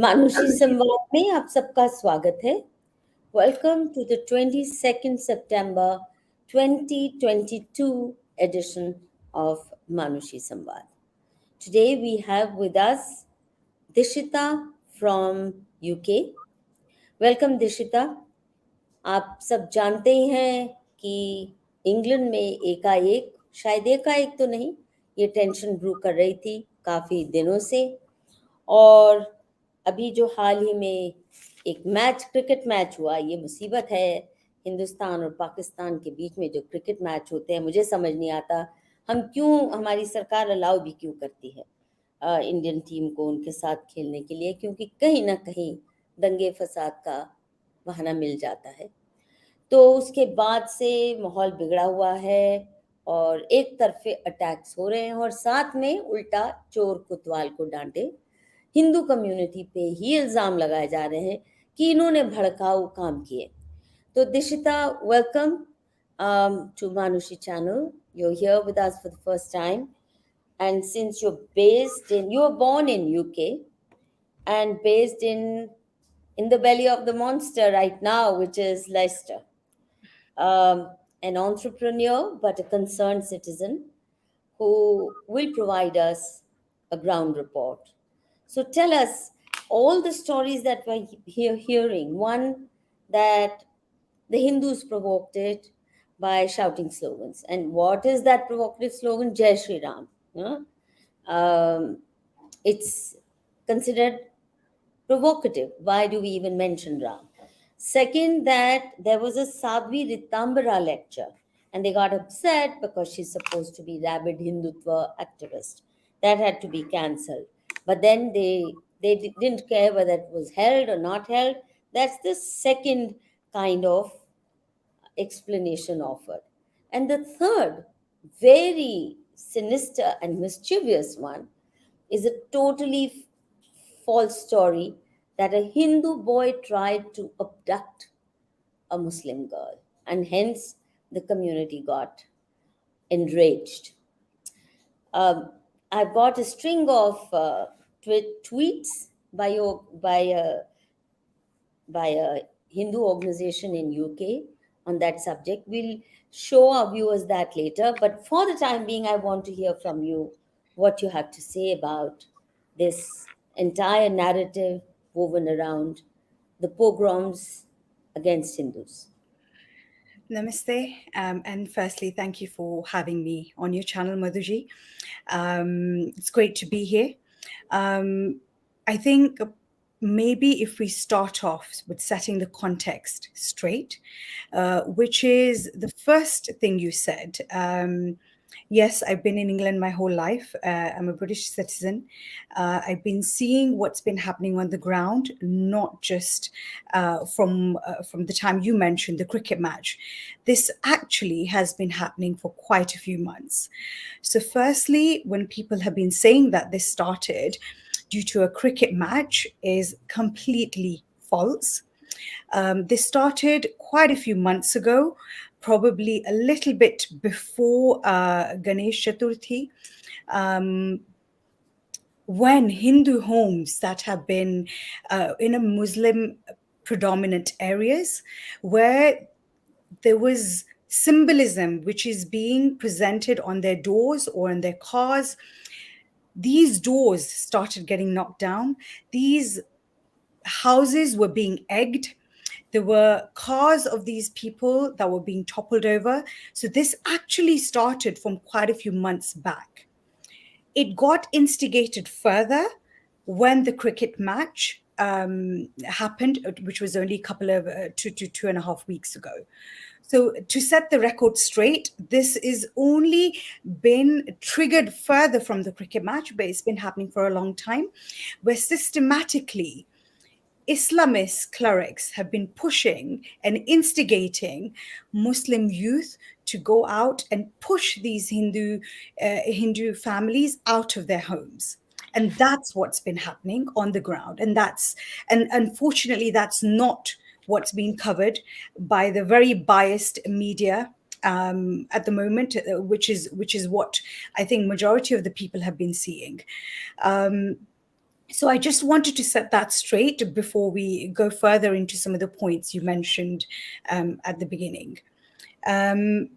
मानुषी संवाद में आप सबका स्वागत है. Welcome to the 22nd September 2022 edition of Manushi Samvad. Today we have with us Dishita from UK. Welcome Dishita. आप सब जानते ही हैं कि इंग्लैंड में एकाएक, शायद एकाएक तो नहीं, ये टेंशन ब्रू कर रही थी काफ़ी दिनों से. और अभी जो हाल ही में एक क्रिकेट मैच हुआ, ये मुसीबत है. हिंदुस्तान और पाकिस्तान के बीच में जो क्रिकेट मैच होते हैं, मुझे समझ नहीं आता हमारी सरकार अलाउ भी क्यों करती है इंडियन टीम को उनके साथ खेलने के लिए, क्योंकि कहीं ना कहीं दंगे फसाद का बहाना मिल जाता है. तो उसके बाद से माहौल बिगड़ा हुआ है और एक तरफे अटैक्स हो रहे हैं और साथ में उल्टा चोर कोतवाल को डांटे हिंदू कम्युनिटी पे ही इल्ज़ाम लगाए जा रहे हैं कि इन्होंने भड़काऊ काम किए. तो Dishita, welcome to Manushi channel. You're here with us for the first time, and since you were born in UK and based in the belly of the monster right now, which is Leicester. An entrepreneur but a concerned citizen who will provide us a ground report. So tell us all the stories that we're hearing. One, that the Hindus provoked it by shouting slogans. And what is that provocative slogan? Jai Shri Ram. It's considered provocative. Why do we even mention Ram? Second, that there was a Sadhvi Ritambara lecture and they got upset because she's supposed to be rabid Hindutva activist. That had to be cancelled. But then they didn't care whether it was held or not held. That's the second kind of explanation offered. And the third, very sinister and mischievous one, is a totally false story that a Hindu boy tried to abduct a Muslim girl, and hence the community got enraged. I've got a string of tweets by a Hindu organization in UK on that subject. We'll show our viewers that later, but for the time being, I want to hear from you what you have to say about this entire narrative woven around the pogroms against Hindus. Namaste, and firstly, thank you for having me on your channel, Madhuji. It's great to be here. I think maybe if we start off with setting the context straight, which is the first thing you said. Yes, I've been in England my whole life. I'm a British citizen. I've been seeing what's been happening on the ground, not just from the time you mentioned the cricket match. This actually has been happening for quite a few months. So firstly, when people have been saying that this started due to a cricket match is completely false. This started quite a few months ago, probably a little bit before Ganesh Chaturthi, when Hindu homes that have been in a Muslim predominant areas, where there was symbolism which is being presented on their doors or in their cars, these doors started getting knocked down. These houses were being egged. There were cars of these people that were being toppled over. So this actually started from quite a few months back. It got instigated further when the cricket match happened, which was only a couple of 2.5 weeks ago. So to set the record straight, this is only been triggered further from the cricket match, but it's been happening for a long time, where systematically Islamist clerics have been pushing and instigating Muslim youth to go out and push these Hindu families out of their homes. And that's what's been happening on the ground. And unfortunately, that's not what's being covered by the very biased media at the moment, which is what I think majority of the people have been seeing. So I just wanted to set that straight before we go further into some of the points you mentioned at the beginning. Um,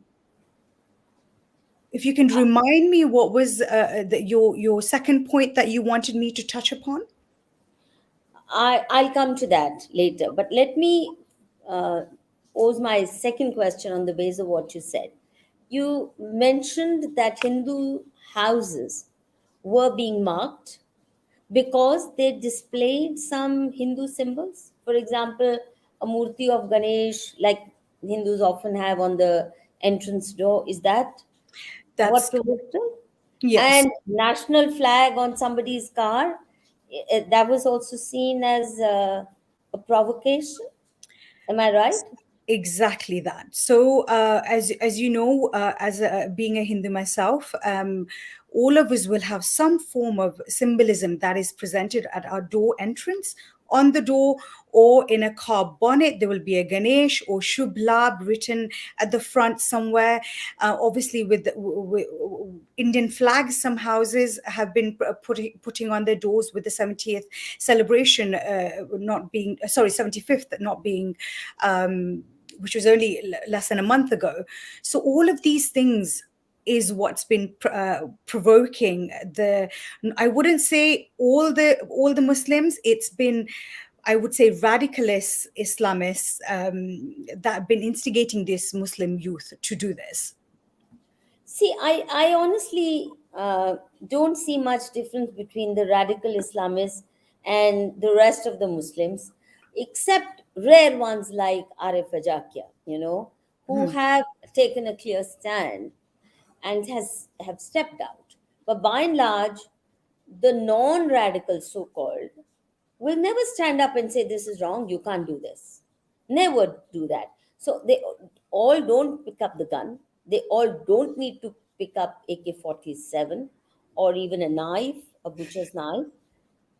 if you can remind me, what was your second point that you wanted me to touch upon? I'll come to that later, but let me uh, pose my second question on the base of what you said. You mentioned that Hindu houses were being marked because they displayed some Hindu symbols. For example, a murti of Ganesh, like Hindus often have on the entrance door. Is that what That's tourist? yes. And national flag on somebody's car, that was also seen as a provocation. Am I right? Exactly that. So, as you know, being a Hindu myself, all of us will have some form of symbolism that is presented at our door entrance, on the door, or in a car bonnet. There will be a Ganesh or Shubh Labh written at the front somewhere. Obviously, with Indian flags, some houses have been putting on their doors with the 70th celebration not being, sorry, 75th not being. Which was only less than a month ago. So all of these things is what's been provoking the. I wouldn't say all the Muslims. It's been, I would say, radicalist Islamists that have been instigating this Muslim youth to do this. See, I honestly don't see much difference between the radical Islamists and the rest of the Muslims, except rare ones like Arif Ajakia, who Hmm. have taken a clear stand and have stepped out. But by and large, the non-radical so-called will never stand up and say this is wrong, you can't do this. Never do that. So they all don't pick up the gun. They all don't need to pick up AK-47 or even a knife, a butcher's knife,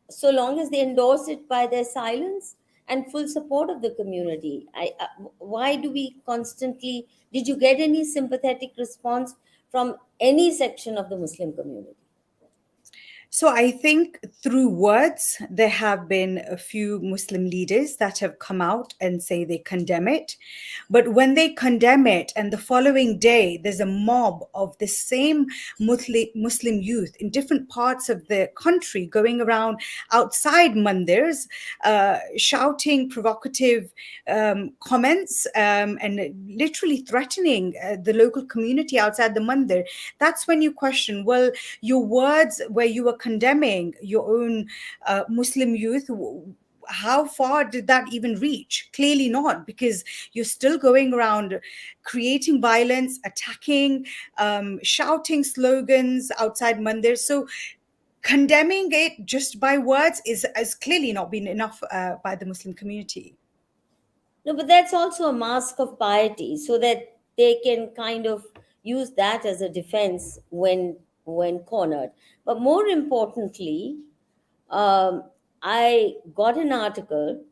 so long as they endorse it by their silence and full support of the community. Why do we constantly? Did you get any sympathetic response from any section of the Muslim community? So I think through words, there have been a few Muslim leaders that have come out and say they condemn it. But when they condemn it, and the following day, there's a mob of the same Muslim youth in different parts of the country going around outside mandirs, shouting provocative comments and literally threatening the local community outside the mandir, that's when you question, well, your words where you were condemning your own Muslim youth, how far did that even reach? Clearly not, because you're still going around creating violence, attacking, shouting slogans outside mandir. So condemning it just by words is clearly not been enough by the Muslim community. No, but that's also a mask of piety, so that they can kind of use that as a defense when cornered. But more importantly, I got an article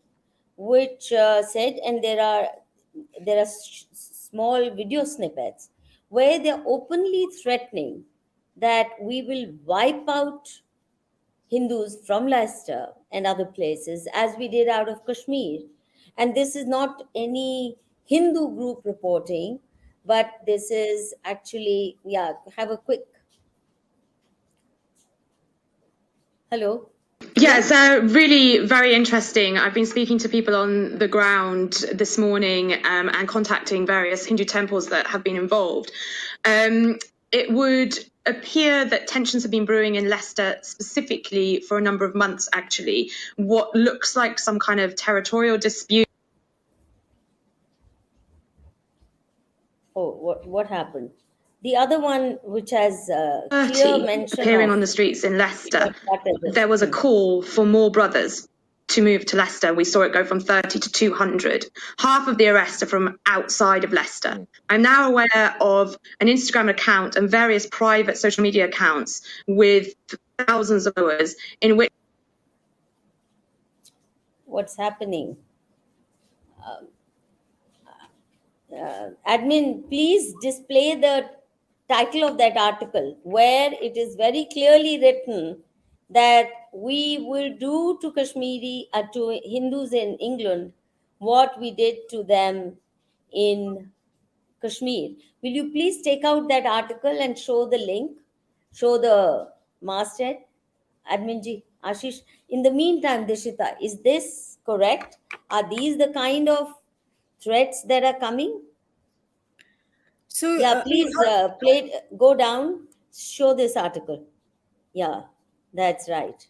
which said, and there are small video snippets where they're openly threatening that we will wipe out Hindus from Leicester and other places, as we did out of Kashmir. And this is not any Hindu group reporting, but this is actually, yeah, have a quick. Hello? Yeah, Yeah? it's really very interesting. I've been speaking to people on the ground this morning and contacting various Hindu temples that have been involved. It would appear that tensions have been brewing in Leicester specifically for a number of months, actually. What looks like some kind of territorial dispute. Oh, what happened? The other one, which has clear 30 mention appearing of, on the streets in Leicester, got cut at there was a the. call for more brothers to move to Leicester. We saw it go from 30 to 200. Half of the arrests are from outside of Leicester. I'm now aware of an Instagram account and various private social media accounts with thousands of followers in which What's happening? Admin, please display the title of that article where it is very clearly written that we will do to to Hindus in England what we did to them in Kashmir. Will you please take out that article and show the link, show the masthead, Adminji, Ashish? In the meantime, Dishita, is this correct? Are these the kind of threats that are coming? So, Yeah, please go down, show this article. Yeah, that's right.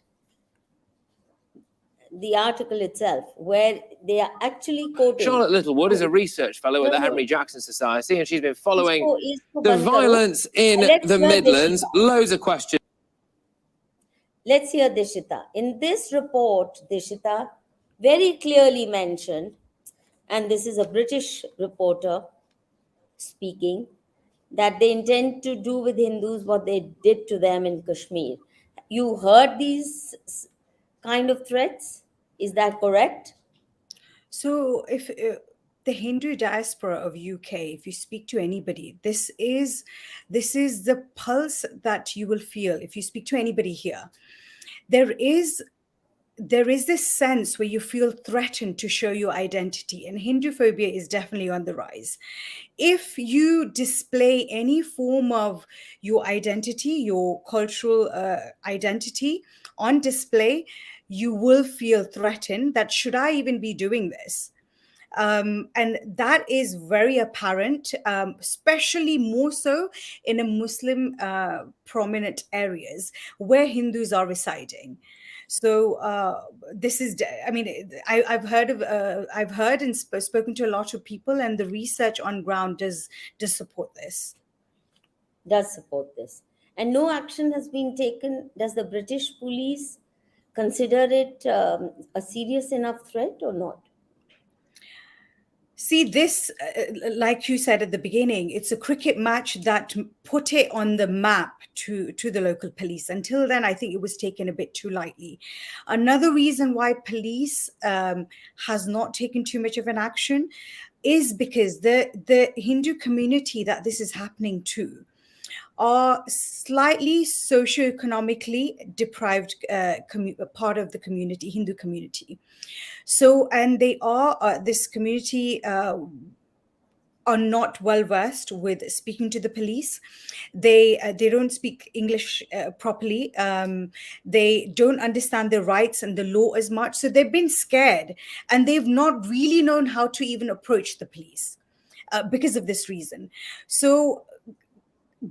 The article itself, where they are actually quoting. Charlotte Littlewood is a research fellow at the No, Henry Jackson Society, and she's been following Isko the band karo. violence in Let's the hear Midlands. Dishita. Loads of questions. Let's hear Dishita. In this report, Dishita very clearly mentioned, and this is a British reporter speaking, that they intend to do with Hindus what they did to them in Kashmir. You heard these kind of threats? Is that correct? So, if the Hindu diaspora of UK, if you speak to anybody, this is the pulse that you will feel if you speak to anybody here. There is this sense where you feel threatened to show your identity, and Hindu phobia is definitely on the rise. If you display any form of your identity, your cultural identity on display, you will feel threatened that should I even be doing this? And that is very apparent, especially more so in a Muslim prominent areas where Hindus are residing. So this is, I mean, I've heard and spoken to a lot of people, and the research on ground does support this. Does support this. And no action has been taken. Does the British police consider it a serious enough threat or not? See, this, like you said at the beginning, it's a cricket match that put it on the map to the local police. Until then, I think it was taken a bit too lightly. Another reason why police has not taken too much of an action is because the Hindu community that this is happening to are slightly socioeconomically deprived part of the community, Hindu community. So, and they are, this community are not well versed with speaking to the police. They don't speak English properly. They don't understand their rights and the law as much. So they've been scared, and they've not really known how to even approach the police because of this reason. So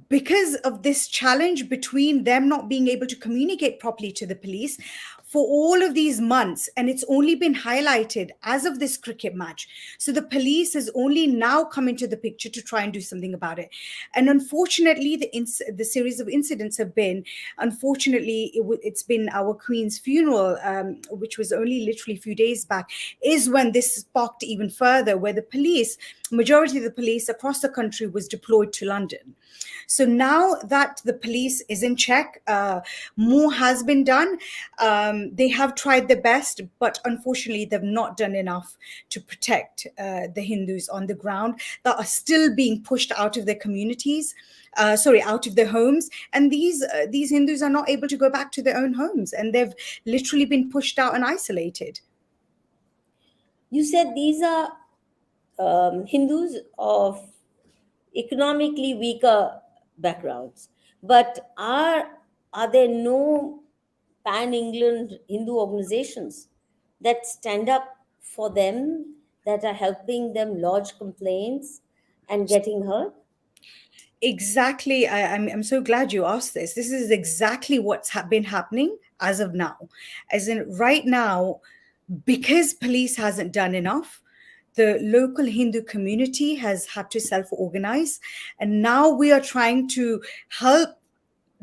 because of this challenge between them not being able to communicate properly to the police for all of these months, and it's only been highlighted as of this cricket match. So the police has only now come into the picture to try and do something about it. And unfortunately, the series of incidents have been, unfortunately, it's been our Queen's funeral, which was only literally a few days back, is when this sparked even further, where the majority of the police across the country was deployed to London. So now that the police is in check, more has been done. They have tried their best, but unfortunately, they've not done enough to protect the Hindus on the ground that are still being pushed out of their communities. Out of their homes, and these Hindus are not able to go back to their own homes, and they've literally been pushed out and isolated. You said these are Hindus of economically weaker backgrounds, but are there no pan-England Hindu organizations that stand up for them, that are helping them lodge complaints and getting heard? Exactly. I'm so glad you asked this. This is exactly what's been happening as of now. As in right now, because police hasn't done enough, the local Hindu community has had to self-organize. And now we are trying to help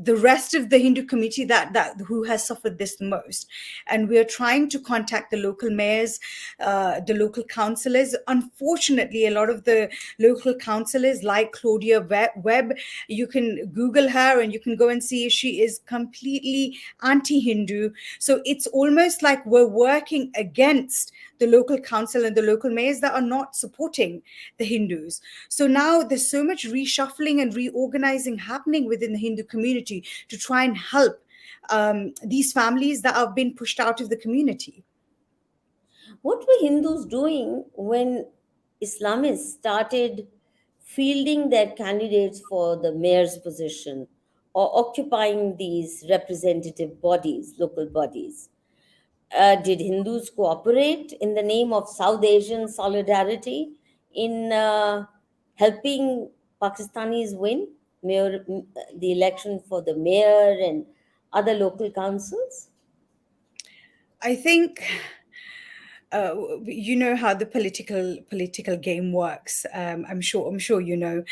the rest of the Hindu community that who has suffered this the most. And we are trying to contact the local mayors, the local councillors. Unfortunately, a lot of the local councillors, like Claudia Webb, you can Google her and you can go and see she is completely anti-Hindu. So it's almost like we're working against the local council and the local mayors that are not supporting the Hindus. So now there's so much reshuffling and reorganizing happening within the Hindu community to try and help these families that have been pushed out of the community. What were Hindus doing when Islamists started fielding their candidates for the mayor's position or occupying these representative bodies, local bodies? Did Hindus cooperate in the name of South Asian solidarity in helping Pakistanis win the election for the mayor and other local councils? I think you know how the political game works. I'm sure you know.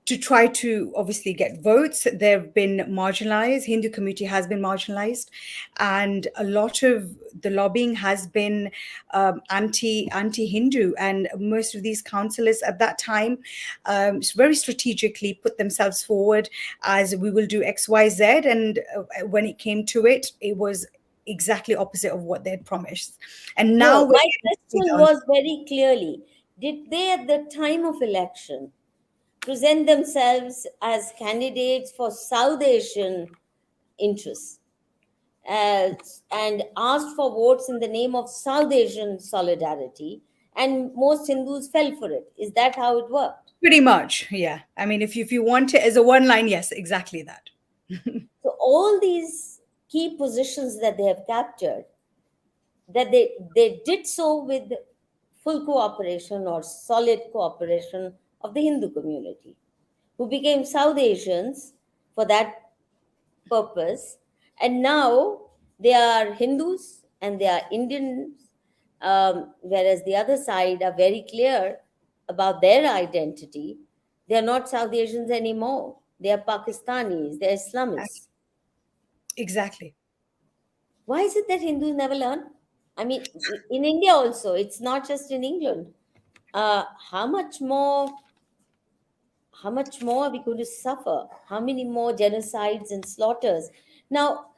To try to obviously get votes, they've been marginalized. Hindu community has been marginalized, and a lot of the lobbying has been anti-Hindu. And most of these councillors at that time very strategically put themselves forward as we will do X, Y, Z. And when it came to it, it was exactly opposite of what they'd promised. And now No, my question was very clearly, did they at the time of election present themselves as candidates for South Asian interests and asked for votes in the name of South Asian solidarity? And most Hindus fell for it. Is that how it worked? pretty much, yeah. I mean, if you want it as a one line, yes, exactly that. So all these key positions that they have captured, that they did so with full cooperation or solid cooperation of the Hindu community, who became South Asians for that purpose. And now they are Hindus and they are Indians, whereas the other side are very clear about their identity. They are not South Asians anymore. They are Pakistanis, they are Islamists. Exactly. Why is it that Hindus never learn? I mean, in India also, it's not just in England. How much more? How much more are we going to suffer? How many more genocides and slaughters? Now,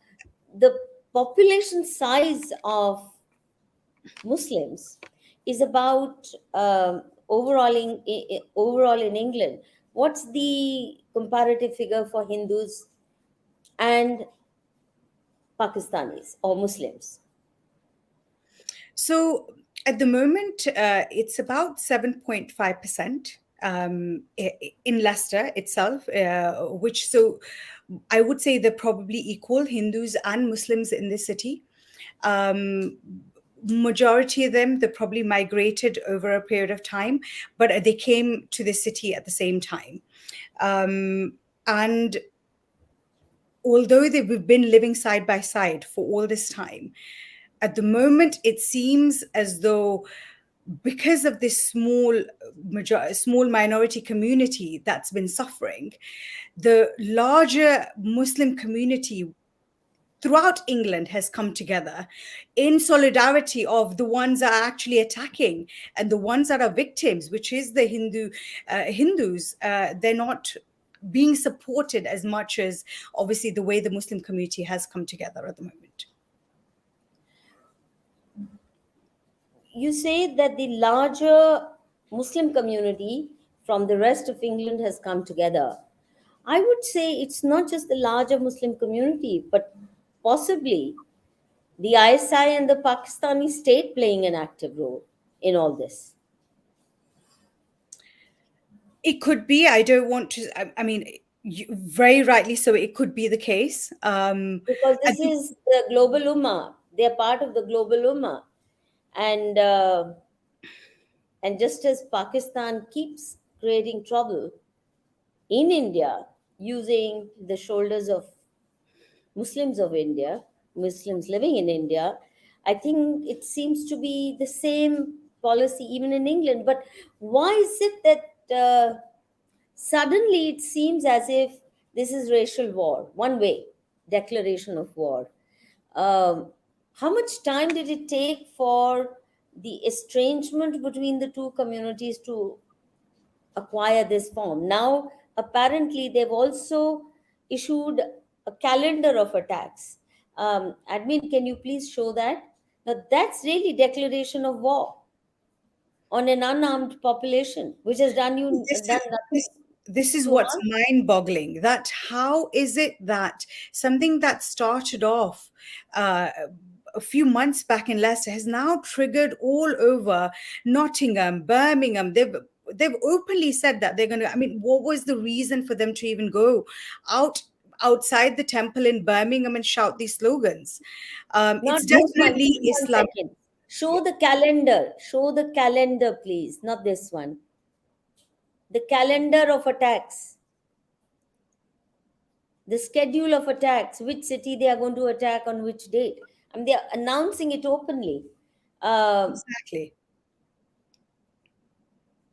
the population size of Muslims is about overall in England. What's the comparative figure for Hindus and Pakistanis or Muslims? So at the moment, it's about 7.5% in Leicester itself, which so I would say they're probably equal, Hindus and Muslims in this city. Majority of them, they probably migrated over a period of time, but they came to the city at the same time. And although they've been living side by side for all this time, at the moment, it seems as though because of this small minority community that's been suffering, the larger Muslim community throughout England has come together in solidarity of the ones that are actually attacking and the ones that are victims, which is the Hindus. They're not being supported as much as obviously the way the Muslim community has come together at the moment. You say that the larger Muslim community from the rest of England has come together. I would say it's not just the larger Muslim community, but possibly the ISI and the Pakistani state playing an active role in all this. It could be. I don't want to. I mean, very rightly so. It could be the case because this is the global ummah. They are part of the global ummah, and just as Pakistan keeps creating trouble in India using the shoulders of Muslims of India, Muslims living in India, I think it seems to be the same policy even in England. But why is it that suddenly it seems as if this is racial war, one way declaration of war? How much time did it take for the estrangement between the two communities to acquire this form? Now, apparently, they've also issued a calendar of attacks. Admin, can you please show that? Now, that's really declaration of war on an unarmed population, which has done this nothing. this is So, what's mind-boggling, that how is it that something that started off uh, a few months back in Leicester has now triggered all over Nottingham, Birmingham. They've openly said that they're going to, I mean, what was the reason for them to even go out outside the temple in Birmingham and shout these slogans? not It's this one, definitely please, one Islam. second. Show the calendar. Show the calendar, please, not this one. The calendar of attacks. The schedule of attacks, which city they are going to attack on which date. I mean, they are announcing it openly. Exactly.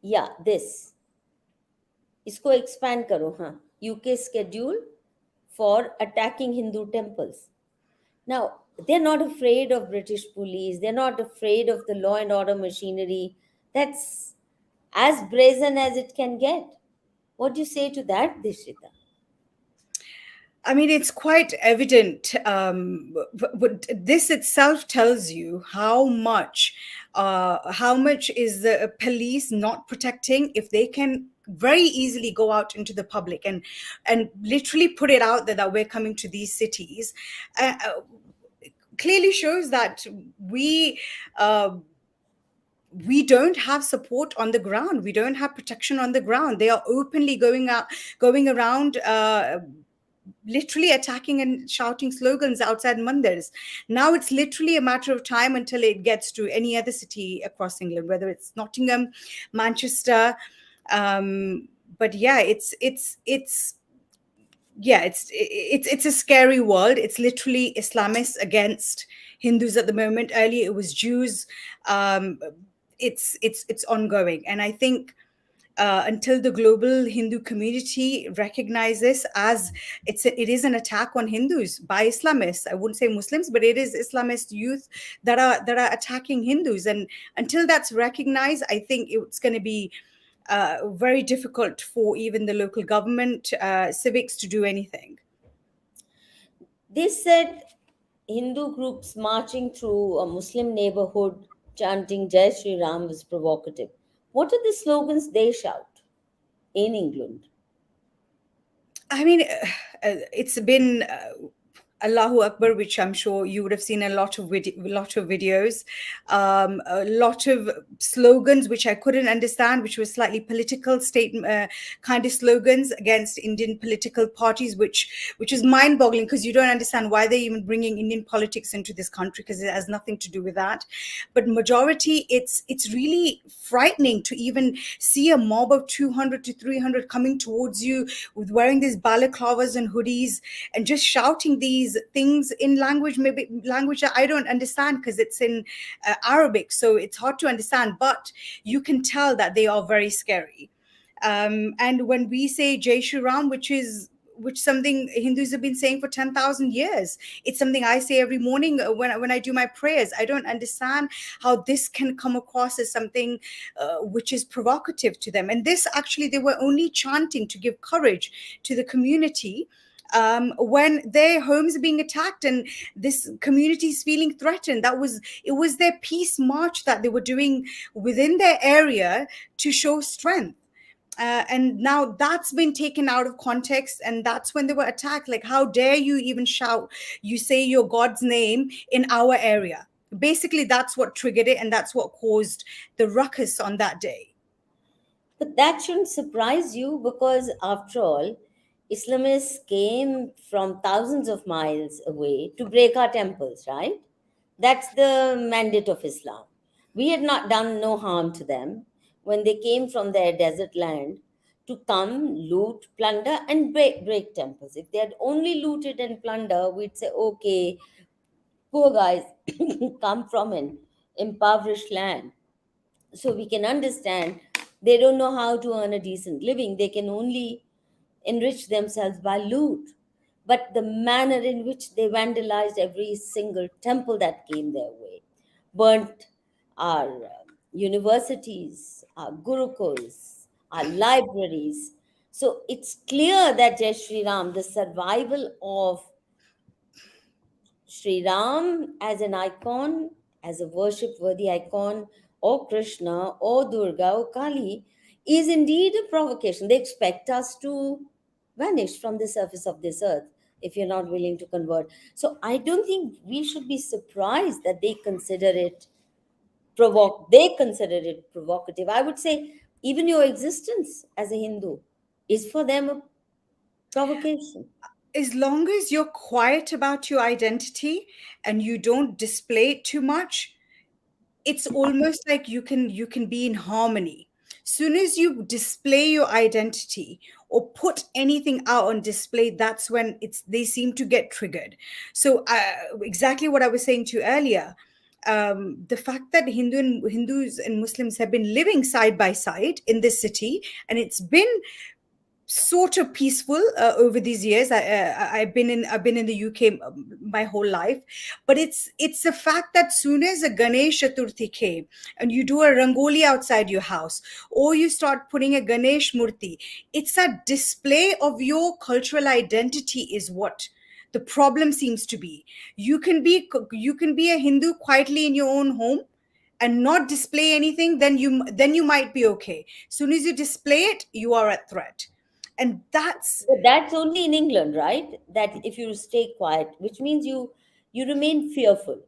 Yeah, this. इसको expand करो, हाँ. UK schedule for attacking Hindu temples. Now, they're not afraid of British police. They're not afraid of the law and order machinery. That's as brazen as it can get. What do you say to that, Dishita? I mean, it's quite evident. But this itself tells you how much is the police not protecting if they can very easily go out into the public and literally put it out there that we're coming to these cities. Clearly shows that uh, we don't have support on the ground. We don't have protection on the ground. They are openly going around. Literally attacking and shouting slogans outside mandirs. Now it's literally a matter of time until it gets to any other city across England, whether it's Nottingham, Manchester. But yeah, it's yeah, it's a scary world. It's literally Islamists against Hindus at the moment. Earlier it was Jews. It's ongoing, and I think until the global Hindu community recognizes as it is an attack on Hindus by Islamists. I wouldn't say Muslims, but it is Islamist youth that are attacking Hindus. And until that's recognized, I think it's going to be very difficult for even the local government, civics to do anything. They said Hindu groups marching through a Muslim neighborhood chanting Jai Shri Ram was provocative. What are the slogans they shout in England? I mean, it's been Allahu Akbar, which I'm sure you would have seen a lot of videos, a lot of slogans which I couldn't understand, which were slightly political statement kind of slogans against Indian political parties, which is mind-boggling because you don't understand why they're even bringing Indian politics into this country, because it has nothing to do with that. But majority, it's really frightening to even see a mob of 200 to 300 coming towards you with wearing these balaclavas and hoodies and just shouting these things in maybe language that I don't understand because it's in Arabic, so it's hard to understand, but you can tell that they are very scary. And when we say Jai Shri Ram, which something Hindus have been saying for 10,000 years. It's something I say every morning when I do my prayers. I don't understand how this can come across as something which is provocative to them. And this actually, they were only chanting to give courage to the community when their homes are being attacked and this community is feeling threatened. It was their peace march that they were doing within their area to show strength. And now that's been taken out of context, and that's when they were attacked. Like, how dare you even shout, you say your God's name in our area? Basically, that's what triggered it, and that's what caused the ruckus on that day. But that shouldn't surprise you because, after all, Islamists came from thousands of miles away to break our temples, right? That's the mandate of Islam. We had not done no harm to them when they came from their desert land to come, loot, plunder, and break temples. If they had only looted and plunder, we'd say, okay, poor guys come from an impoverished land. So we can understand they don't know how to earn a decent living. They can only enrich themselves by loot. But the manner in which they vandalized every single temple that came their way, burnt our universities, our gurukuls, our libraries. So it's clear that Jai Shri Ram, the survival of Sri Ram as an icon, as a worship worthy icon, or Krishna, or Durga, or Kali, is indeed a provocation. They expect us to vanish from the surface of this earth if you're not willing to convert. So I don't think we should be surprised that they consider it provocative. I would say even your existence as a Hindu is for them a provocation. As long as you're quiet about your identity and you don't display it too much, it's almost like you can be in harmony. Soon as you display your identity or put anything out on display, that's when they seem to get triggered. So exactly what I was saying to you earlier, the fact that Hindus and Muslims have been living side by side in this city, and it's been sort of peaceful over these years. I've been in the UK my whole life, but it's a fact that soon as a Ganesh Chaturthi came and you do a rangoli outside your house, or you start putting a Ganesh Murti, it's a display of your cultural identity is what the problem seems to be. You can be a Hindu quietly in your own home and not display anything, then you might be okay. Soon as you display it, you are at threat. And But that's only in England, right? That if you stay quiet, which means you remain fearful.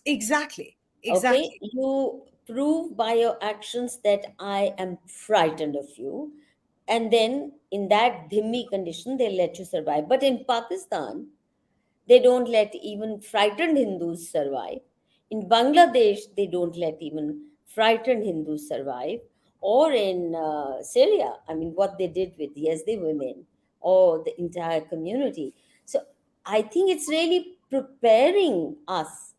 exactly. Okay, you prove by your actions that I am frightened of you, and then in that dhimmi condition, they let you survive. But in Pakistan, they don't let even frightened Hindus survive. In Bangladesh, they don't let even frightened Hindus survive. Or in Syria, I mean, what they did with Yazidi women or the entire community. So I think it's really preparing us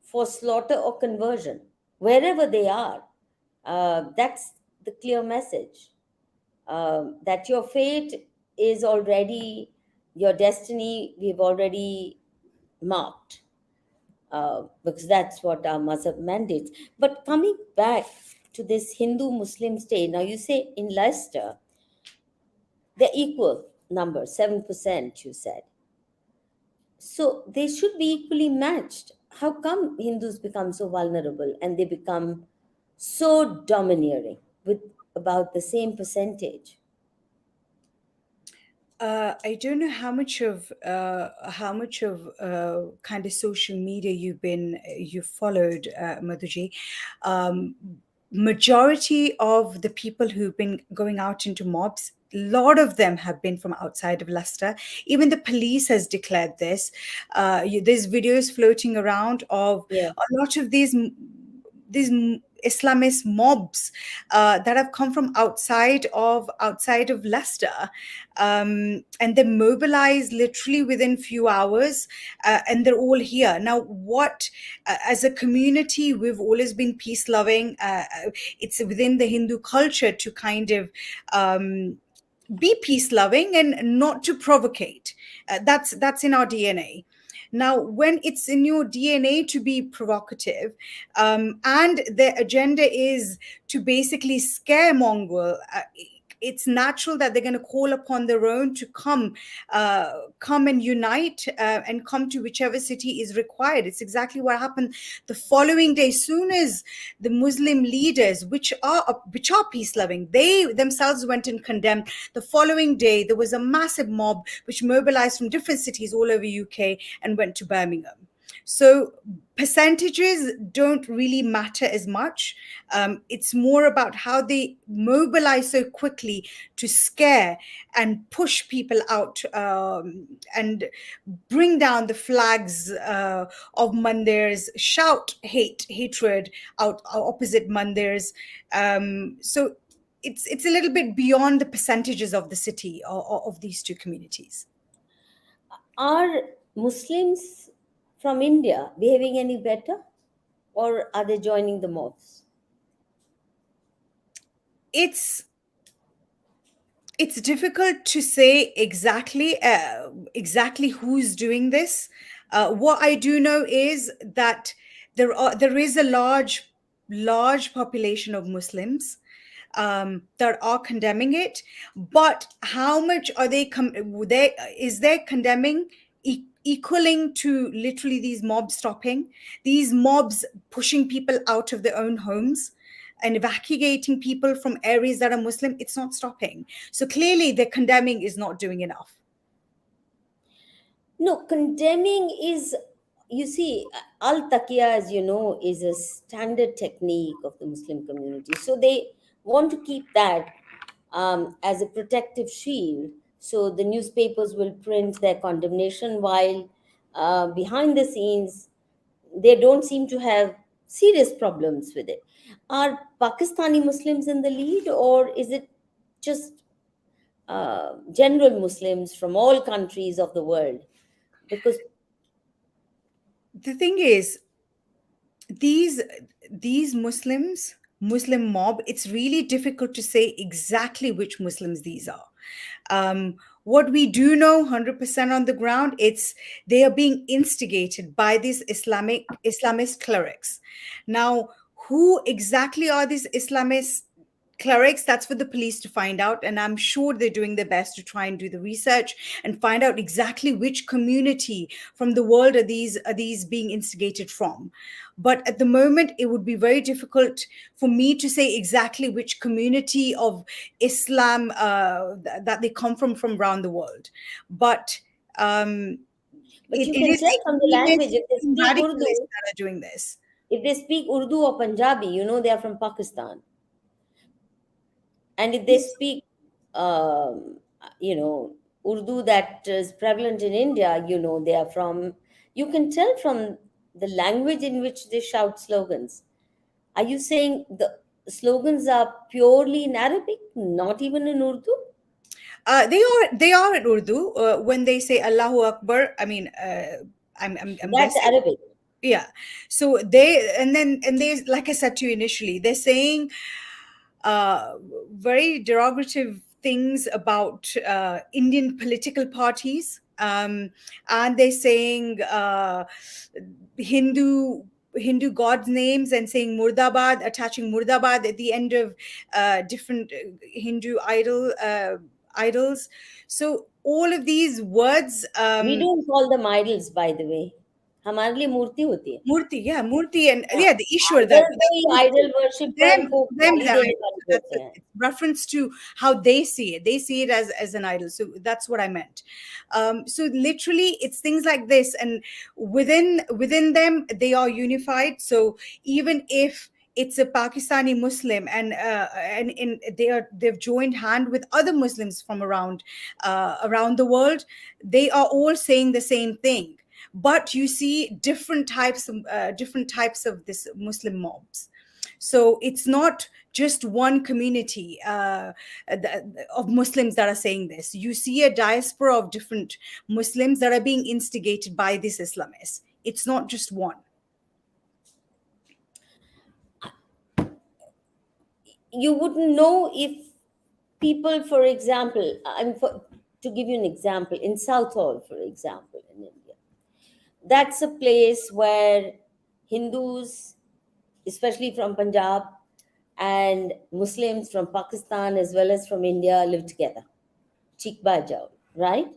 for slaughter or conversion, wherever they are. That's the clear message, that your fate is already, your destiny, we've already marked, because that's what our mazhab mandates. But coming back to this Hindu Muslim state, now you say in Leicester, they're equal number, 7%, you said. So they should be equally matched. How come Hindus become so vulnerable and they become so domineering with about the same percentage? I don't know how much of kind of social media you've followed, Madhuji. Um, Majority of the people who've been going out into mobs, a lot of them have been from outside of Leicester. Even the police has declared this. There's videos floating around of Yeah. a lot of these Islamist mobs that have come from outside of Leicester, and they mobilize literally within few hours, and they're all here now. As a community, we've always been peace loving. It's within the Hindu culture to kind of be peace loving and not to provocate. That's in our DNA. Now, when it's in your DNA to be provocative, and the agenda is to basically scare Mongol, it's natural that they're going to call upon their own to come and unite, and come to whichever city is required. It's exactly what happened the following day. Soon as the Muslim leaders, which are peace loving, they themselves went and condemned. The following day, there was a massive mob which mobilized from different cities all over UK and went to Birmingham. So percentages don't really matter as much. It's more about how they mobilize so quickly to scare and push people out, and bring down the flags of mandirs, shout hatred out opposite mandirs. So it's a little bit beyond the percentages of the city, or of these two communities. Are Muslims from India behaving any better, or are they joining the mobs? It's difficult to say exactly who's doing this. What I do know is that there is a large population of Muslims that are condemning it, but how much are they is their condemning equaling to literally these mobs stopping, these mobs pushing people out of their own homes? and evacuating people from areas that are Muslim, it's not stopping. So clearly, the condemning is not doing enough. No, condemning is, you see, al taqiya, as you know, is a standard technique of the Muslim community. So they want to keep that as a protective shield. So the newspapers will print their condemnation, while behind the scenes, they don't seem to have serious problems with it. Are Pakistani Muslims in the lead, or is it just general Muslims from all countries of the world? Because The thing is, these Muslim mob, it's really difficult to say exactly which Muslims these are. What we do know 100% on the ground, it's they are being instigated by these Islamist clerics. Now, who exactly are these Islamist clerics? That's for the police to find out, and I'm sure they're doing their best to try and do the research and find out exactly which community from the world are these being instigated from. But at the moment, it would be very difficult for me to say exactly which community of Islam that they come from around the world. But but you it can is tell from the language, if they extremist speak radicalists Urdu, that are doing this. if they speak Urdu or Punjabi, you know they are from Pakistan. And if they speak, you know, Urdu that is prevalent in India, you know they are from. You can tell from the language in which they shout slogans. Are you saying the slogans are purely in Arabic, not even in Urdu? They are in Urdu when they say Allahu Akbar. I mean, I'm That's guessing. Arabic. Yeah. So they, like I said to you initially, they're saying uh, very derogative things about Indian political parties, and they're saying Hindu gods names and saying Murdabad, attaching Murdabad at the end of different Hindu idols. So all of these words. We don't call them idols, by the way. हमारे लिए मूर्ति होती है. Murti, and हाँ, yeah, the Ishwar, idol the कोई Murti. idol worshipper them को them गाली that देने वाले that's होते हैं. it's reference to how they see it. They see it as an idol. So that's what I meant. So literally, it's things like this, and within them, they are unified. So even if it's a Pakistani Muslim, and they've joined hand with other Muslims from around the world, they are all saying the same thing. But you see different types of this Muslim mobs. So it's not just one community of Muslims that are saying this. You see a diaspora of different Muslims that are being instigated by these Islamists. It's not just one. You wouldn't know if people, for example, to give you an example, in Southall, for example, in India, that's a place where Hindus, especially from Punjab, and Muslims from Pakistan as well as from India live together. Cheek by jowl, right?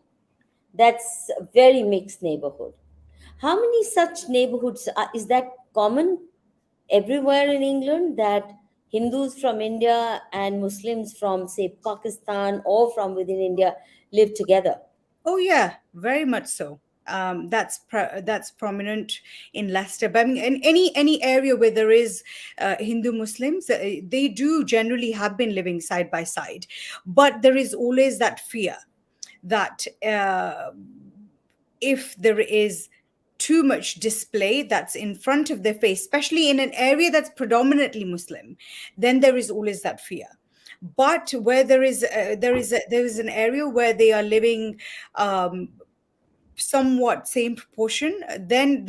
That's a very mixed neighborhood. How many such neighborhoods is that common everywhere in England, that Hindus from India and Muslims from, say, Pakistan or from within India live together? Oh yeah, very much so. That's prominent in Leicester. But I mean, in any area where there is Hindu Muslims, they do generally have been living side by side. But there is always that fear that if there is too much display that's in front of their face, especially in an area that's predominantly Muslim, then there is always that fear. But where there is an area where they are living somewhat same proportion, then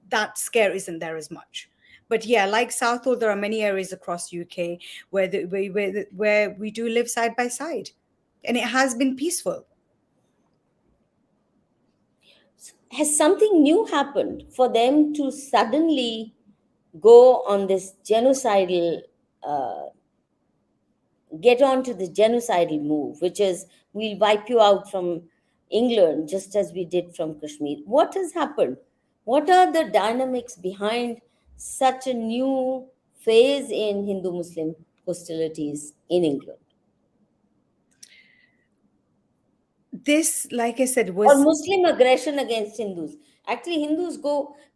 that scare isn't there as much. But yeah, like Southall, there are many areas across UK where we do live side by side, and it has been peaceful. Has something new happened for them to suddenly go on this genocidal, get on to the genocidal move, which is we'll wipe you out from England just as we did from Kashmir? What has happened? What are the dynamics behind such a new phase in Hindu-Muslim hostilities in England? This, like I said, Or was Muslim aggression against Hindus. Actually, Hindus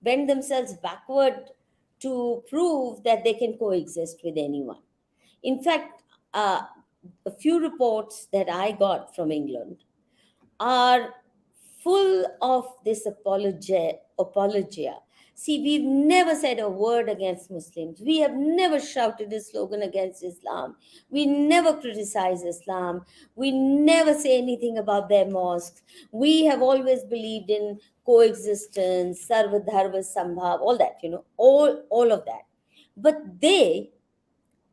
bend themselves backward to prove that they can coexist with anyone. In fact, a few reports that I got from England are full of this apologia. See, we've never said a word against Muslims. We have never shouted a slogan against Islam. We never criticize Islam. We never say anything about their mosques. We have always believed in coexistence, sarva dharma sambhav, all that, all of that. But they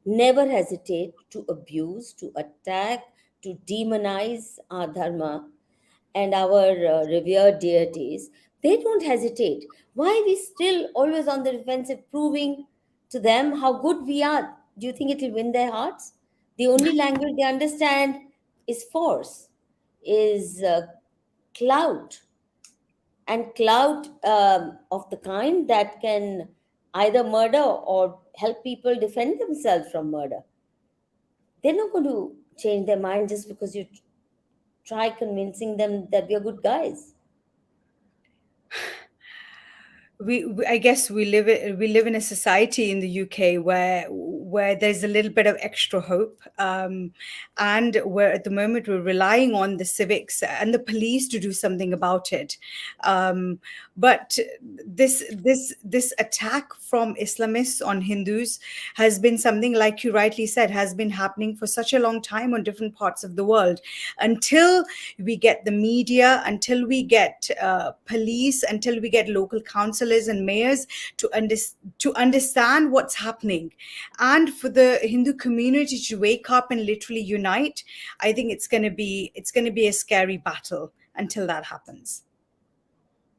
never hesitate to abuse, to attack, to demonize our dharma and our revered deities. They don't hesitate. Why are we still always on the defensive, proving to them how good we are? Do you think it will win their hearts? The only language they understand is force, is clout, and clout of the kind that can either murder or help people defend themselves from murder. They're not going to change their mind just because you try convincing them that we are good guys. I guess we live in a society in the UK where there's a little bit of extra hope, and where at the moment we're relying on the civics and the police to do something about it. But this attack from Islamists on Hindus has been something, like you rightly said, has been happening for such a long time on different parts of the world. Until we get the media, until we get police, until we get local councillors and mayors to understand what's happening, and for the Hindu community to wake up and literally unite, I think it's going to be a scary battle until that happens.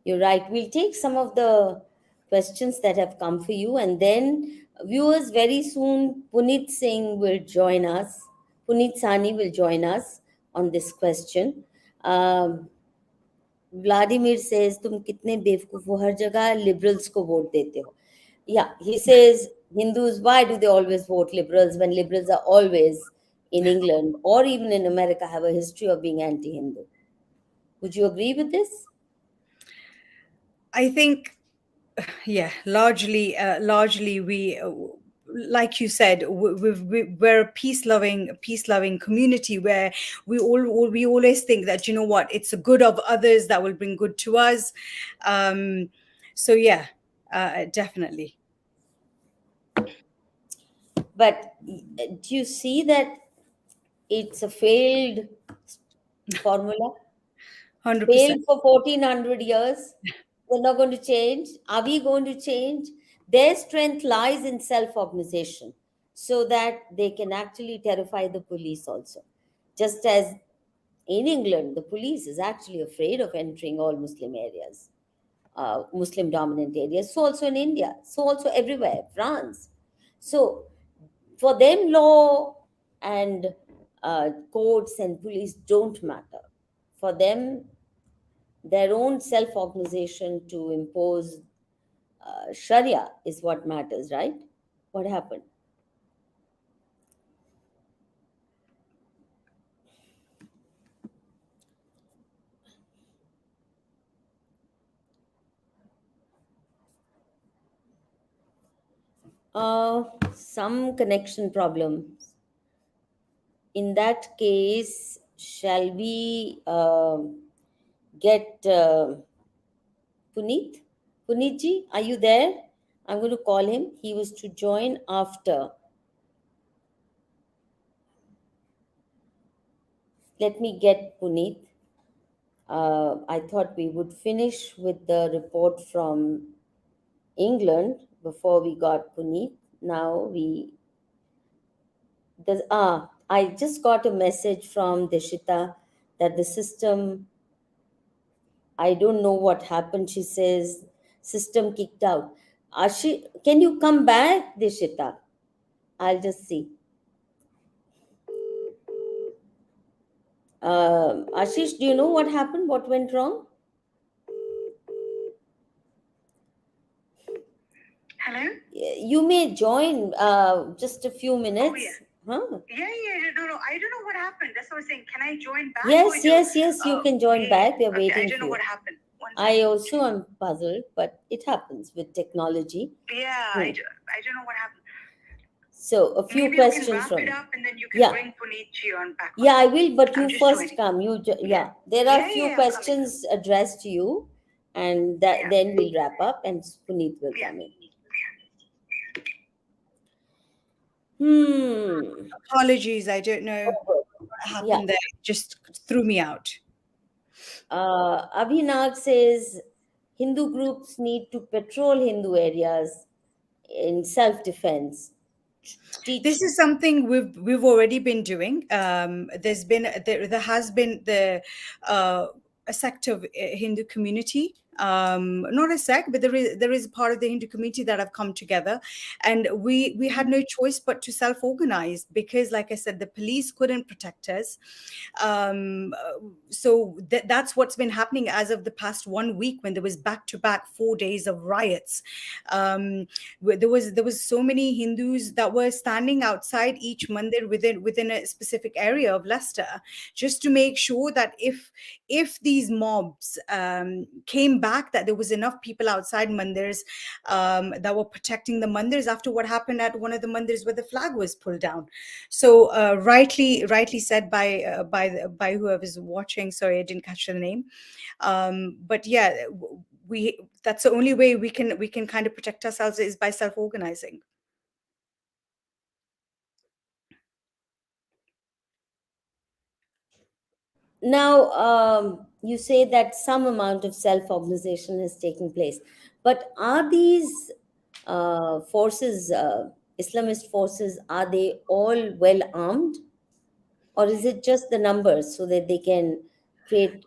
You're right. We'll take some of the questions that have come for you, and then viewers, very soon Puneet Singh will join us. Puneet Sahani will join us on this question. Vladimir says, तुम कितने बेवकूफ हो, हर जगह liberals को vote देते हो. Yeah, he says, Hindus, why do they always vote liberals when liberals are always in England or even in America have a history of being anti-Hindu? Would you agree with this? I think, yeah, largely we, like you said, we're a peace-loving community where we always think that, you know what, it's the good of others that will bring good to us. So yeah, definitely. But do you see that it's a failed formula? 100%. Failed for 1400 years. We're not going to change. Are we going to change? Their strength lies in self-organization so that they can actually terrify the police also. Just as in England, the police is actually afraid of entering all Muslim areas, Muslim dominant areas. So also in India, so also everywhere, France. So for them, law and courts and police don't matter. For them, their own self-organization to impose Sharia is what matters, right? What happened? Some connection problems. In that case, shall we get Puneet? Puneetji, are you there? I'm going to call him. He was to join after. Let me get Puneet. I thought we would finish with the report from England before we got Puneet. Now I just got a message from Dishita that the system, I don't know what happened. She says system kicked out. Can you come back, Dishita? I'll just see. Ashish, do you know what happened? What went wrong? Hello? you may join just a few minutes. Yeah. Huh? Yeah. No. I don't know what happened. That's what I was saying. Can I join back? Yes. You can join back. We're okay, waiting I don't for know you. what happened. I also am puzzled, but it happens with technology. Yeah, I don't know what happened. So a few Maybe questions you can wrap from it up and then you can bring Puneet on back. Yeah, I will, but you I'm just first joining. come. There are few I'm questions addressed to you, and then we'll wrap up, and Puneet will come in. Apologies, I don't know what happened there. It just threw me out. Abhinag says Hindu groups need to patrol Hindu areas in self-defense. This is something we've already been doing. There has been a sect of Hindu community, not a sect, but there is part of the Hindu community that have come together, and we had no choice but to self-organize because, like I said, the police couldn't protect us. So that's what's been happening as of the past 1 week, when there was back-to-back 4 days of riots. There was so many Hindus that were standing outside each mandir within a specific area of Leicester, just to make sure that if these mobs came back, that there was enough people outside mandirs that were protecting the mandirs after what happened at one of the mandirs where the flag was pulled down. So rightly said by whoever's watching. Sorry, I didn't catch the name. But yeah, that's the only way we can kind of protect ourselves, is by self-organizing. Now, you say that some amount of self-organization has taken place, but are these forces, Islamist forces, are they all well armed, or is it just the numbers so that they can create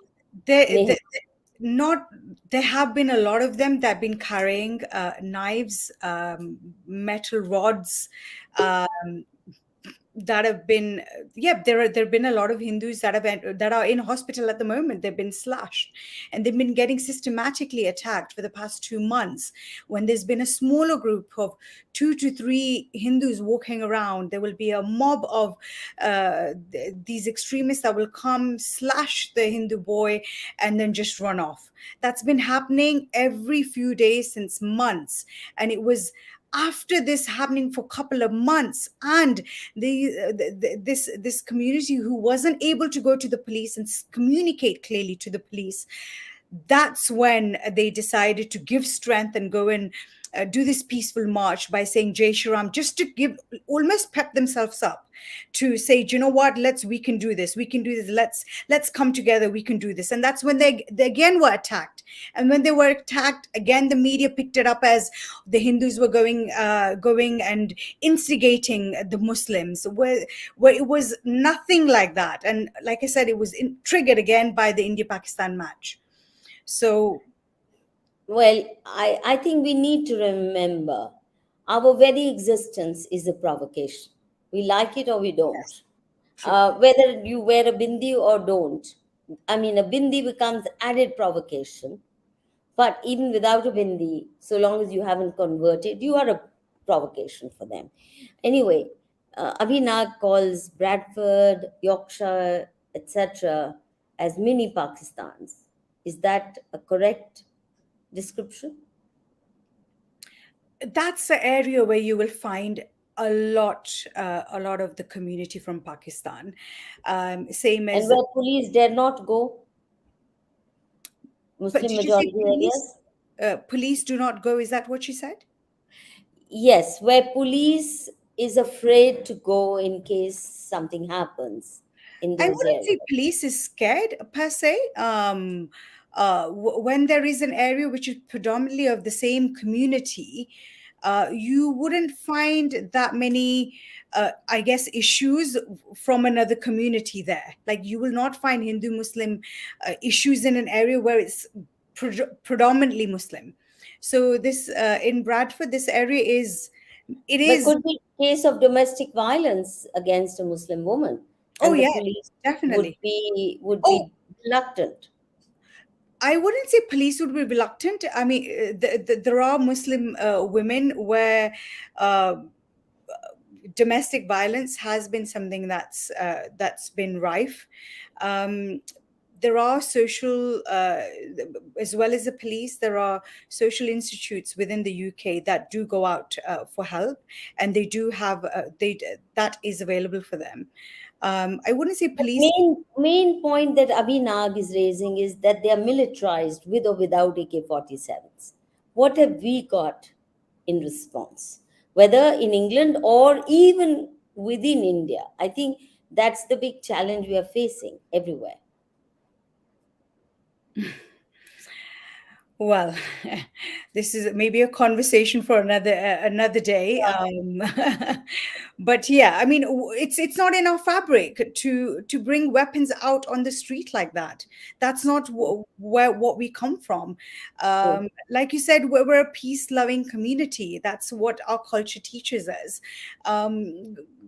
mayhem? Not There have been a lot of them that have been carrying knives, metal rods, that have been there have been a lot of Hindus that are in hospital at the moment. They've been slashed, and they've been getting systematically attacked for the past 2 months. When there's been a smaller group of 2 to 3 Hindus walking around, there will be a mob of these extremists that will come, slash the Hindu boy, and then just run off. That's been happening every few days since months, and it was after this happening for a couple of months, and this community who wasn't able to go to the police and communicate clearly to the police, that's when they decided to give strength and go and do this peaceful march by saying Jai Shri Ram, just to give, almost pep themselves up to say, do you know what, we can do this, let's come together, we can do this. And that's when they again were attacked. And when they were attacked again, the media picked it up as the Hindus were going and instigating the Muslims, where it was nothing like that. And like I said, it was triggered again by the India-Pakistan match. So, Well, I think we need to remember our very existence is a provocation. We like it or we don't. Whether you wear a bindi or don't. I mean, a bindi becomes added provocation. But even without a bindi, so long as you haven't converted, you are a provocation for them. Anyway, Abhinag calls Bradford, Yorkshire, etc. as mini Pakistans. Is that a correct description? that's the area where you will find a lot of the community from Pakistan. Same as, and where police dare not go, but Muslim did you say majority areas? police do not go? Is that what you said? Yes, where police is afraid to go in case something happens in I those wouldn't areas. say police is scared per se. When there is an area which is predominantly of the same community, you wouldn't find that many, I guess, issues from another community there. Like, you will not find Hindu-Muslim issues in an area where it's predominantly Muslim. So this in Bradford, this area is. It There is. could be case of domestic violence against a Muslim woman, Oh and the yeah, police would definitely. be Oh, reluctant. I wouldn't say police would be reluctant. I mean, there are Muslim women where domestic violence has been something that's been rife. Um, there are social, as well as the police, there are social institutes within the UK that do go out for help, and they do have that is available for them. I wouldn't say The police. main point that Abhinav is raising is that they are militarized with or without AK-47s. What have we got in response? Whether in England or even within India, I think that's the big challenge we are facing everywhere. Well, this is maybe a conversation for another day. But yeah, I mean, it's not in our fabric to bring weapons out on the street like that. That's not where what we come from. True. Like you said, we're a peace-loving community. That's what our culture teaches us.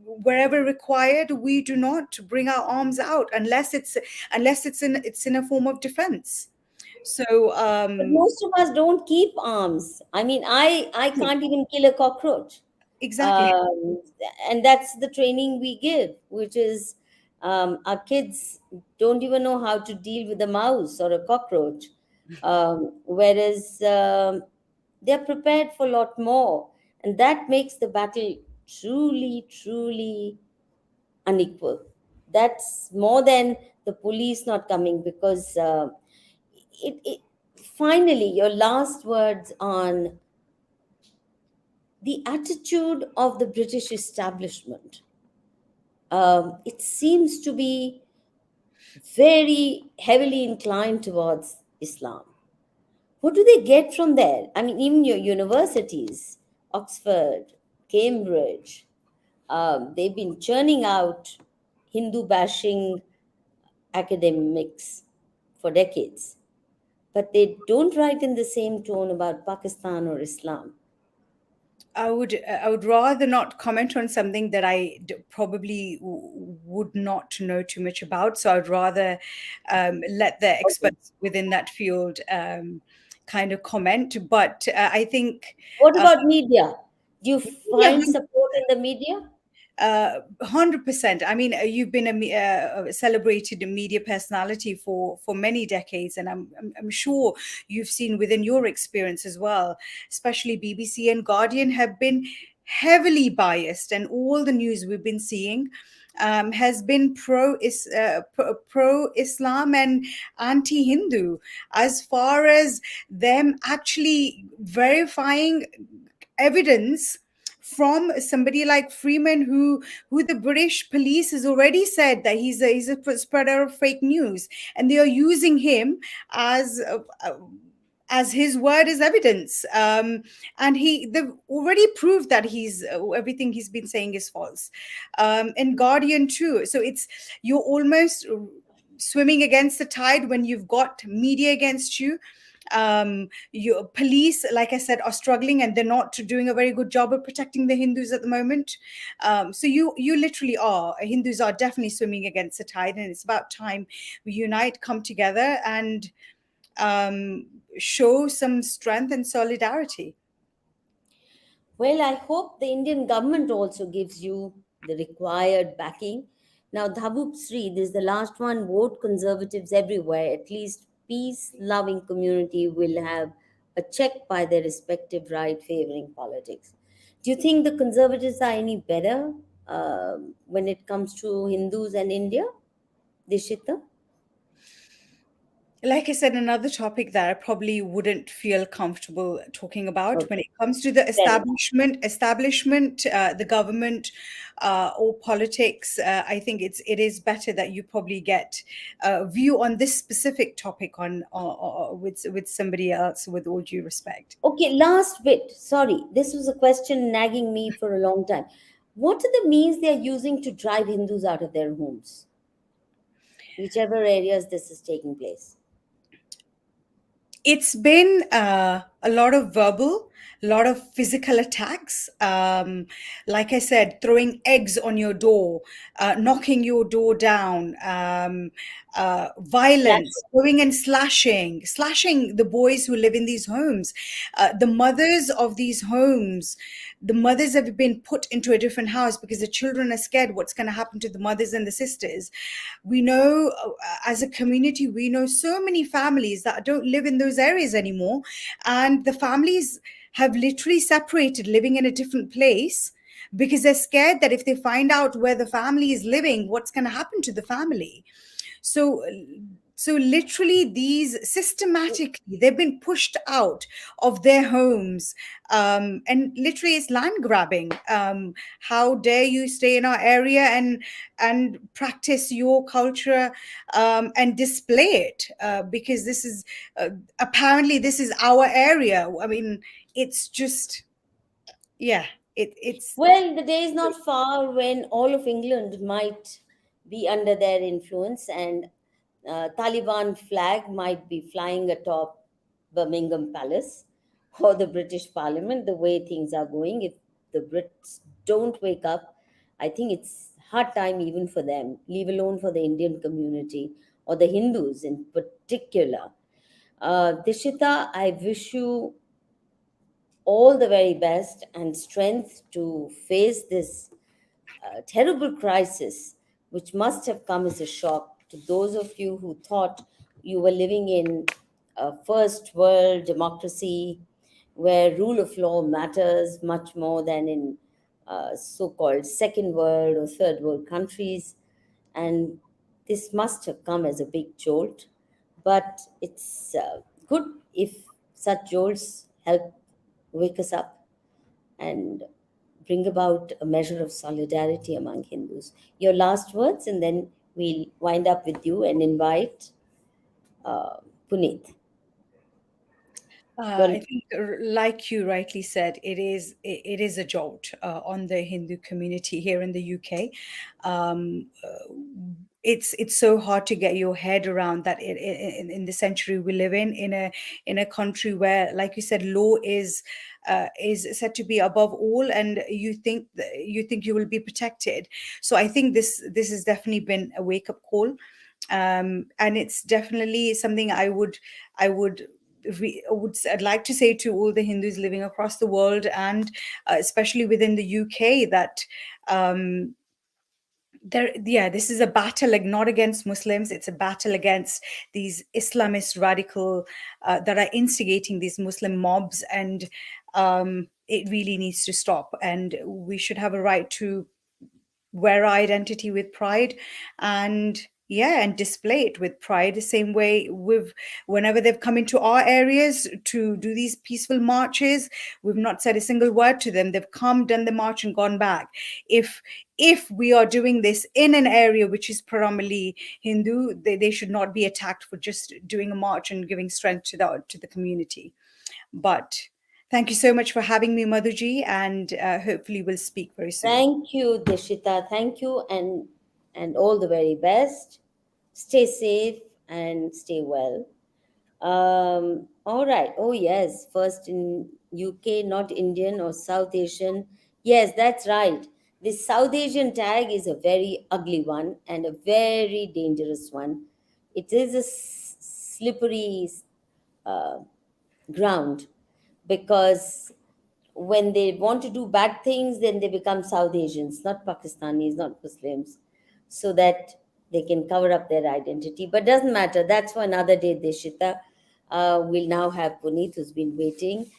Wherever required, we do not bring our arms out unless it's in a form of defense. So But most of us don't keep arms. I mean, I can't even kill a cockroach. exactly. Um, and that's the training we give, which is our kids don't even know how to deal with a mouse or a cockroach. Whereas they're prepared for a lot more. And that makes the battle truly, truly unequal. That's more than the police not coming because it finally, your last words on the attitude of the British establishment. It seems to be very heavily inclined towards Islam. What do they get from there? I mean, even your universities, Oxford, Cambridge, they've been churning out Hindu bashing academics for decades, but they don't write in the same tone about Pakistan or Islam. I would rather not comment on something that I probably would not know too much about. So I'd rather let the Okay. experts within that field kind of comment. But I think, What uh, about media? Do you yeah, find support in the media? 100%. I mean, you've been a celebrated media personality for many decades, and I'm sure you've seen within your experience as well. Especially BBC and Guardian have been heavily biased, and all the news we've been seeing has been pro Islam and anti Hindu, as far as them actually verifying evidence from somebody like Freeman, who the British police has already said that he's a spreader of fake news, and they are using him as as his word is evidence. And they've already proved that he's everything he's been saying is false. And Guardian too. So it's you're almost swimming against the tide when you've got media against you. Your police, like I said, are struggling, and they're not doing a very good job of protecting the Hindus at the moment. So you literally are Hindus are definitely swimming against the tide, and it's about time we unite, come together, and show some strength and solidarity. Well, I hope the Indian government also gives you the required backing. Now, Dhabuk Sri, this is the last one. Vote Conservatives everywhere. At least peace-loving community will have a check by their respective right favoring politics. Do you think the Conservatives are any better when it comes to Hindus and India, Dishita? Like I said, another topic that I probably wouldn't feel comfortable talking about when Okay, it comes to the fair enough. establishment, the government, or politics. I think it is better that you probably get a view on this specific topic with somebody else. With all due respect. Okay, last bit. Sorry, this was a question nagging me for a long time. What are the means they are using to drive Hindus out of their homes, whichever areas this is taking place? It's been a lot of verbal, a lot of physical attacks. Like I said, throwing eggs on your door, knocking your door down, violence, going and slashing the boys who live in these homes. The mothers of these homes, the mothers have been put into a different house because the children are scared what's going to happen to the mothers and the sisters. We know, as a community, we know so many families that don't live in those areas anymore, and the families have literally separated, living in a different place, because they're scared that if they find out where the family is living, what's going to happen to the family. So literally, these systematically, they've been pushed out of their homes, and literally it's land grabbing. How dare you stay in our area and practice your culture, and display it, because this is, apparently this is our area. I mean, it's just, yeah, it's Well, the day is not far when all of England might be under their influence, and Taliban flag might be flying atop Birmingham Palace or the British Parliament. The way things are going, if the Brits don't wake up, I think it's hard time even for them, leave alone for the Indian community or the Hindus in particular. Dishita, I wish you all the very best and strength to face this terrible crisis, which must have come as a shock to those of you who thought you were living in a first world democracy where rule of law matters much more than in so called second world or third world countries. And this must have come as a big jolt. But it's good if such jolts help wake us up and bring about a measure of solidarity among Hindus. Your last words, and then we'll wind up with you and invite uh, Puneet. Well, I think, like you rightly said, it is a jolt on the Hindu community here in the UK. It's so hard to get your head around that in the century we live in a country where, like you said, law is said to be above all, and you think you will be protected. So I think this has definitely been a wake up call, and it's definitely something I'd like to say to all the Hindus living across the world, and especially within the UK, that this is a battle, like, not against Muslims. It's a battle against these Islamist radical that are instigating these Muslim mobs, and it really needs to stop. And we should have a right to wear our identity with pride, and display it with pride, the same way with whenever they've come into our areas to do these peaceful marches. We've not said a single word to them. They've come, done the march, and gone back. If we are doing this in an area which is predominantly Hindu, they should not be attacked for just doing a march and giving strength to the community. But thank you so much for having me, Madhuji, and hopefully we'll speak very soon. thank you, Dishita. Thank you, and all the very best. Stay safe and stay well. All right. Oh, yes. First in UK, not Indian or South Asian. Yes, that's right. This South Asian tag is a very ugly one and a very dangerous one. It is a slippery uh, ground, because when they want to do bad things, then they become South Asians, not Pakistanis, not Muslims, so that they can cover up their identity. But doesn't matter. That's for another day, Deshita. We'll now have Puneet, who's been waiting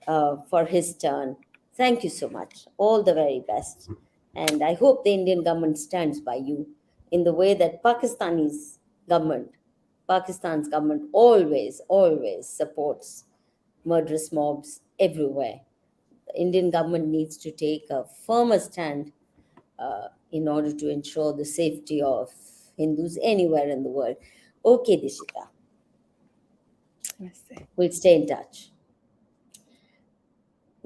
for his turn. Thank you so much. All the very best. And I hope the Indian government stands by you in the way that Pakistan's government always, always supports murderous mobs everywhere. The Indian government needs to take a firmer stand in order to ensure the safety of Hindus anywhere in the world. Okay, Dishita. Namaste. We'll stay in touch.